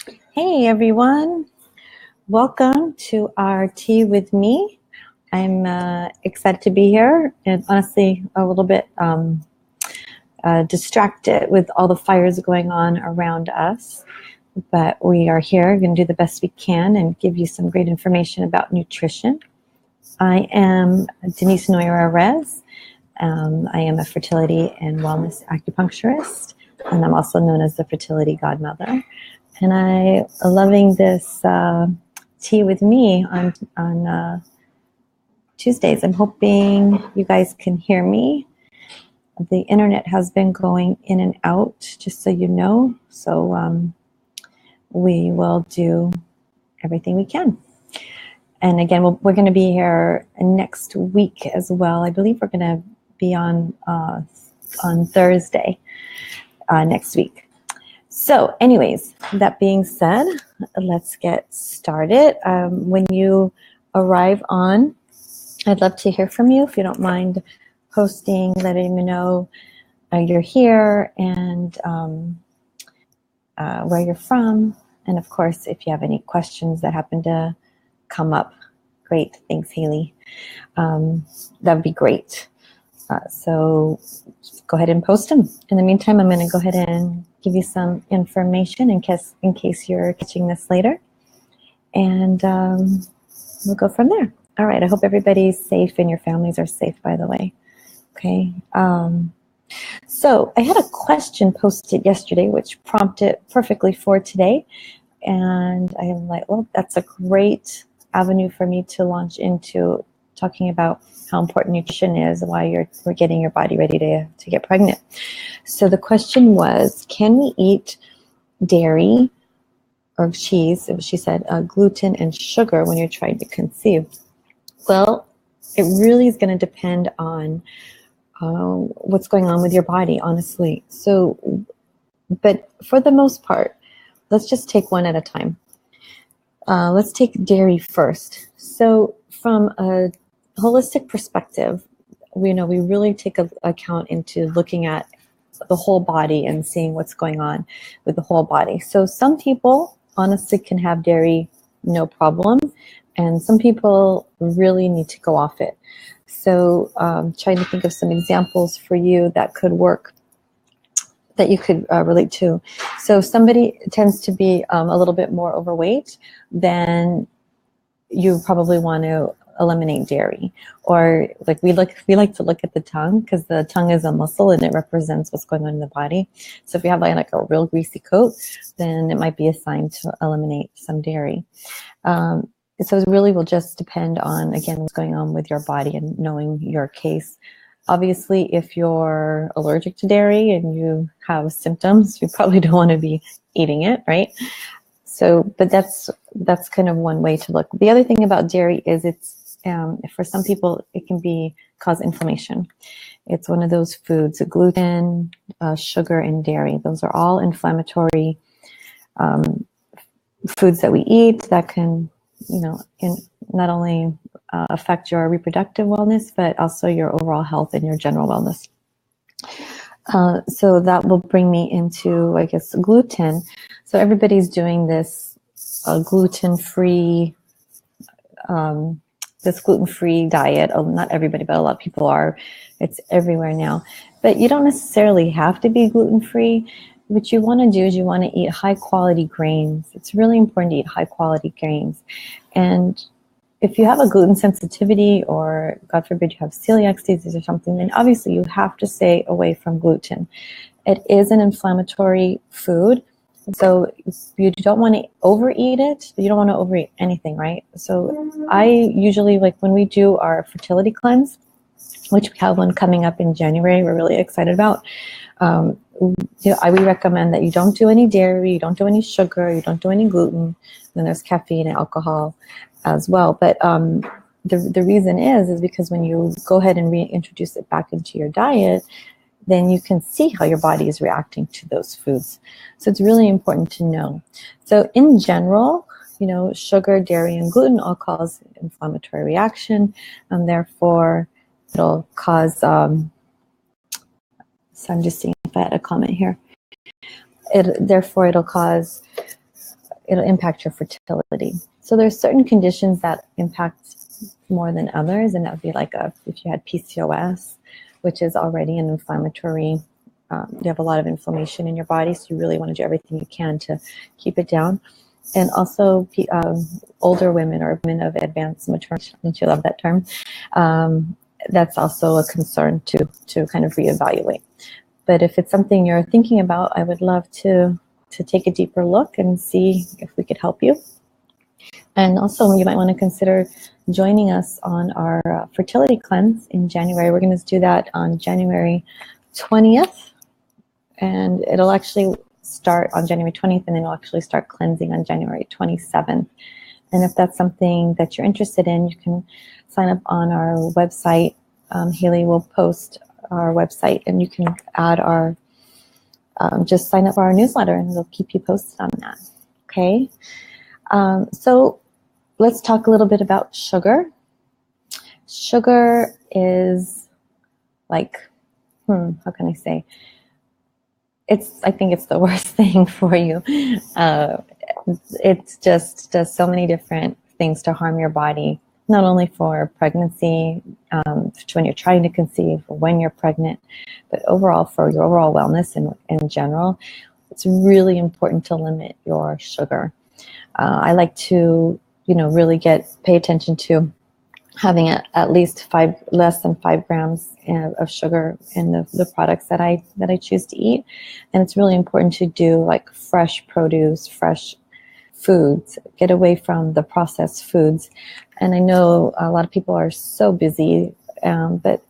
Hey everyone, welcome to our tea with me. I'm excited to be here and honestly a little bit distracted with all the fires going on around us. But we are here, going to do the best we can and give you some great information about nutrition. I am Denise Noyer-Erez. I am a fertility and wellness acupuncturist, and I'm also known as the Fertility Godmother. And I'm loving this tea with me on Tuesdays. I'm hoping you guys can hear me. The internet has been going in and out, just so you know. So we will do everything we can. And again, we're going to be here next week as well. I believe we're going to be on Thursday next week. So anyways, that being said, let's get started. When you arrive on, I'd love to hear from you. If you don't mind posting, letting me know you're here and where you're from. And of course, if you have any questions that happen to come up, great. Thanks, Haley. That would be great. So go ahead and post them. In the meantime, I'm going to go ahead and give you some information in case you're catching this later. And we'll go from there. All right. I hope everybody's safe and your families are safe, by the way. Okay. So I had a question posted yesterday, which prompted perfectly for today. And I'm like, well, that's a great avenue for me to launch into talking about how important nutrition is while we're getting your body ready to get pregnant. So the question was, can we eat dairy or cheese, she said, gluten and sugar when you're trying to conceive? Well, it really is going to depend on what's going on with your body, honestly. So, but for the most part, let's just take one at a time. Let's take dairy first. So from a holistic perspective, we really take account into looking at the whole body and seeing what's going on with the whole body. So some people honestly can have dairy no problem, and some people really need to go off it. So trying to think of some examples for you that could work, that you could relate to. So if somebody tends to be a little bit more overweight, then you probably want to eliminate dairy. Or like we like to look at the tongue, because the tongue is a muscle and it represents what's going on in the body. So if you have like a real greasy coat, then it might be a sign to eliminate some dairy. So it really will just depend on, again, what's going on with your body and knowing your case. Obviously, if you're allergic to dairy and you have symptoms, you probably don't want to be eating it, right? So, but that's kind of one way to look. The other thing about dairy is it's, for some people, it can cause inflammation. It's one of those foods, gluten, sugar, and dairy. Those are all inflammatory foods that we eat that can, not only affect your reproductive wellness, but also your overall health and your general wellness. So that will bring me into, I guess, gluten. So everybody's doing this gluten-free diet. Oh, not everybody, but a lot of people are. It's everywhere now. But you don't necessarily have to be gluten-free. What you want to do is you want to eat high-quality grains. It's really important to eat high-quality grains. And if you have a gluten sensitivity, or God forbid you have celiac disease or something, then obviously you have to stay away from gluten. It is an inflammatory food, so you don't want to overeat it. You don't want to overeat anything, right? So I usually, like when we do our fertility cleanse, which we have one coming up in January, we're really excited about. I would recommend that you don't do any dairy, you don't do any sugar, you don't do any gluten. Then there's caffeine and alcohol as well. But the reason is because when you go ahead and reintroduce it back into your diet, then you can see how your body is reacting to those foods. So it's really important to know. So in general, sugar, dairy, and gluten all cause inflammatory reaction, and therefore it'll cause, so I'm just seeing if I had a comment here. Therefore it'll cause it'll impact your fertility. So there's certain conditions that impact more than others, and that would be like if you had PCOS, which is already an inflammatory, you have a lot of inflammation in your body, so you really want to do everything you can to keep it down. And also older women or women of advanced maternity, don't you love that term? That's also a concern to kind of reevaluate. But if it's something you're thinking about, I would love to take a deeper look and see if we could help you. And also, you might want to consider joining us on our Fertility Cleanse in January. We're going to do that on January 20th, and it'll actually start on January 20th, and then we'll actually start cleansing on January 27th. And if that's something that you're interested in, you can sign up on our website. Haley will post our website, and you can add our, just sign up for our newsletter, and we'll keep you posted on that. Okay. So let's talk a little bit about sugar. Sugar is like, how can I say? I think it's the worst thing for you. It just does so many different things to harm your body, not only for pregnancy, when you're trying to conceive, or when you're pregnant, but overall for your overall wellness in general. It's really important to limit your sugar. I like to, really pay attention to having at least less than 5 grams of sugar in the products that I choose to eat. And it's really important to do like fresh produce, fresh foods, get away from the processed foods. And I know a lot of people are so busy, but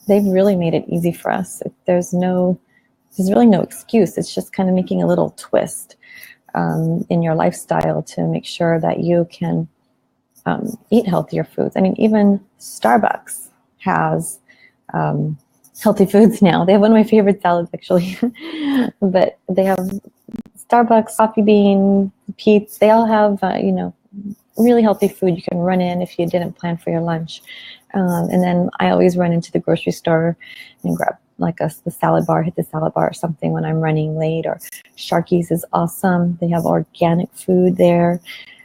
they've really made it easy for us. There's really no excuse. It's just kind of making a little twist in your lifestyle to make sure that you can eat healthier foods. I mean, even Starbucks has healthy foods now. They have one of my favorite salads, actually. But they have Starbucks, Coffee Bean, Pete's. They all have, really healthy food you can run in if you didn't plan for your lunch. And then I always run into the grocery store and grab like the salad bar, hit the salad bar or something when I'm running late. Or Sharky's is awesome. They have organic food there.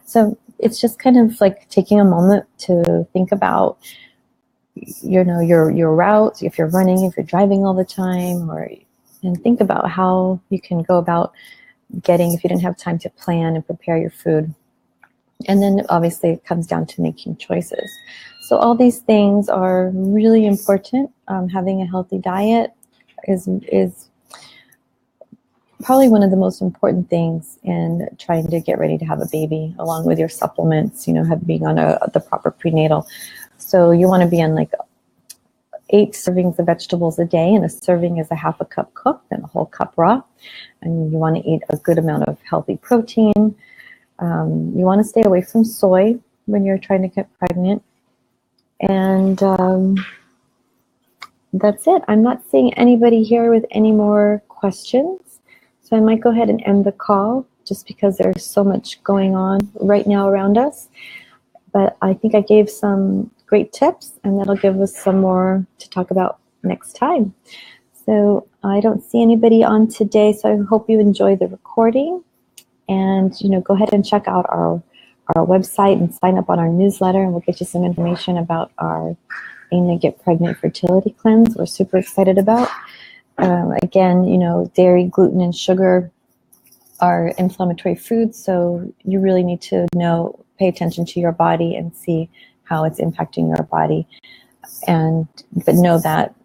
So it's just kind of like taking a moment to think about, your route, if you're running, if you're driving all the time, and think about how you can go about if you didn't have time to plan and prepare your food. And then obviously it comes down to making choices. So all these things are really important. Having a healthy diet is probably one of the most important things in trying to get ready to have a baby, along with your supplements, being on the proper prenatal. So you want to be on like 8 servings of vegetables a day, and a serving is a half a cup cooked and a whole cup raw. And you want to eat a good amount of healthy protein. You want to stay away from soy when you're trying to get pregnant. And that's it. I'm not seeing anybody here with any more questions. So I might go ahead and end the call just because there's so much going on right now around us. But I think I gave some great tips, and that'll give us some more to talk about next time. So I don't see anybody on today, so I hope you enjoy the recording. And, go ahead and check out our website and sign up on our newsletter, and we'll get you some information about our Aim to Get Pregnant Fertility Cleanse we're super excited about. Again, dairy, gluten, and sugar are inflammatory foods, so you really need to pay attention to your body and see how it's impacting your body. But know that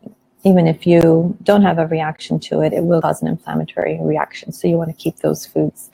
even if you don't have a reaction to it, it will cause an inflammatory reaction. So you want to keep those foods